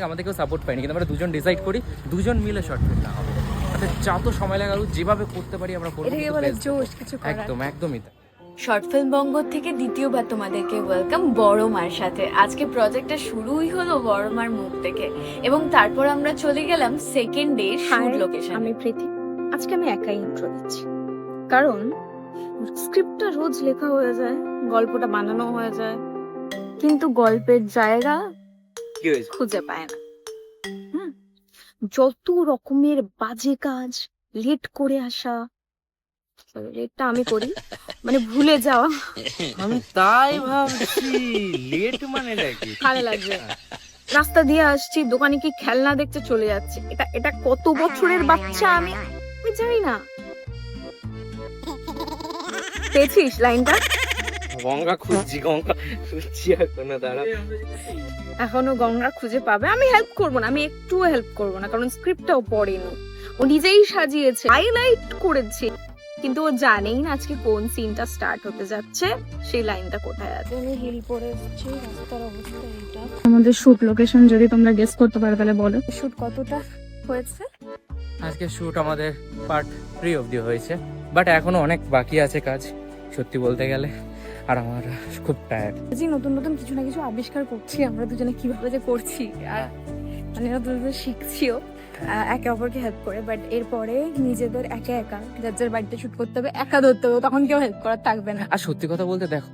আমাদের কেউ সাপোর্ট পাইনি, কিন্তু আমরা দুজন ডিসাইড করি দুজন মিলে শর্ট ফিল্ম না হবে। তাতে যত সময় লাগালো যেভাবে করতে পারি আমরা করবো। এটাকে বলে জোশ কিছু করার। একদম একদমই তাই। শর্ট ফিল্ম বঙ্গ থেকে দ্বিতীয়বার তোমাদেরকে ওয়েলকাম বড় মার সাথে। আজকে প্রজেক্টটা শুরুই হলো বড় মার মুখ থেকে এবং তারপর আমরা চলে গেলাম সেকেন্ড ডে শুট লোকেশন। আমি প্রীতি। আজকে আমি একাই ইন্ট্রো দিচ্ছি, কারণ স্ক্রিপ্টটা রোজ লেখা হয়ে যায়, গল্পটা বানানো হয়ে যায়, কিন্তু গল্পের জায়গা কি হয়েছে? খুঁজে পায় না। যত রকমের বাজে কাজ, লেট করে আসা, লেটটা আমি করি, মানে ভুলে যাওয়া। আমি তাই ভাবছি লেট মানে নাকি ভালো লাগবে। রাস্তা দিয়ে আসছি, দোকানে কি খেলনা দেখতে চলে যাচ্ছে, এটা এটা কত বছরের বাচ্চা আমি জানি না। পেয়েছিস লাইনটা? গঙ্গা খুঁজছি এখনো, দাঁড়া। এখনো গঙ্গা খুঁজে পাবে। আমি হেল্প করবো না, আমি একটুও হেল্প করবো না, কারণ স্ক্রিপ্টটাও পড়েনি, ও নিজেই সাজিয়েছে, হাইলাইট করেছে, কিন্তু ও জানেই না আজকে কোন সিনটা স্টার্ট হতে যাচ্ছে, সেই লাইনটা কোথায় আছে। আমি হিল পরে এসেছি, রাস্তার অবস্থা এইটা। আমাদের শুট লোকেশন যদি তোমরা গেস করতে পারো তাহলে বলো। শুট কতটা হয়েছে? আজকে শুট আমাদের পার্ট 3 অবধি হয়েছে, বাট এখনো অনেক বাকি আছে কাজ সত্যি বলতে গেলে, আর আমার খুব টায়ার্ড। নতুন নতুন কিছু না কিছু আবিষ্কার করছি আমরা দুজনে, কিভাবে যে করছি আর মানে নতুন নতুন শিখছিও একে অপরকে হেল্প করে। বাট এরপরে নিজেদের একা একা যার যার বাড়িতে শুট করতে হবে, একা ধরতে হবে, তখন কেউ হেল্প করার থাকবে না। আর সত্যি কথা বলতে দেখো,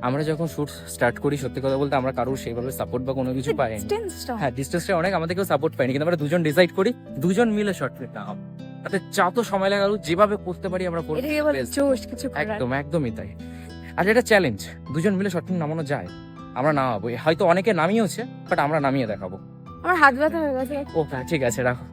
আমরা যখন শুট স্টার্ট করি সত্যি কথা বলতে আমরা কারোর সেইভাবে সাপোর্ট বা কোনো কিছু পাইনি। হ্যাঁ, ডিস্টেন্সটা অনেক, আমাদের কেউ সাপোর্ট পাইনি, কিন্তু আমরা দুজন ডিসাইড করি দুজন মিলে শর্ট ফিল্ম না হবে। তাতে যত সময় লাগালো যেভাবে করতে পারি আমরা করবো। এটাকে বলে জোশ কিছু করার। একদম একদমই তাই। আর এটা চ্যালেঞ্জ, দুজন মিলে শর্ট ফিল্ম নামানো যায়, আমরা নামাবো। হয়তো অনেকে নামিয়েছে, বাট আমরা নামিয়ে দেখাবো। আমার হাত ব্যথা হয়ে গেছে। ও হ্যাঁ, ঠিক আছে, রাখো।